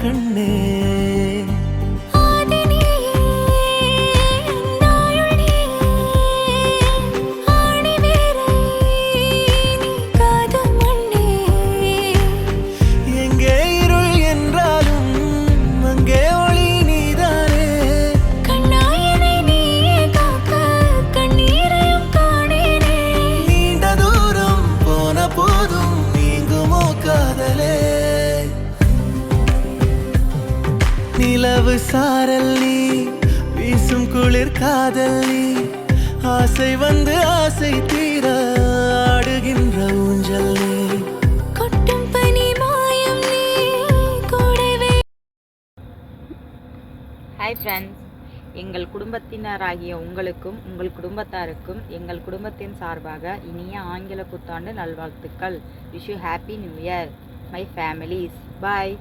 கண்ணே நிலவு சாரல் நீ வீசும் குளிர் காதல் நீ ஆசை வந்து ஆசை தீர ஆடுகின்ற ஊஞ்சல் நீ கொட்டும் பனி மாயம் நீ கூடவே. ஹாய் ஃப்ரெண்ட்ஸ், எங்கள் குடும்பத்தினராகிய உங்களுக்கும் உங்கள் குடும்பத்தாருக்கும் எங்கள் குடும்பத்தின் சார்பாக இனிய ஆங்கில புத்தாண்டு நல்வாழ்த்துக்கள். Wish you happy new year my families. Bye.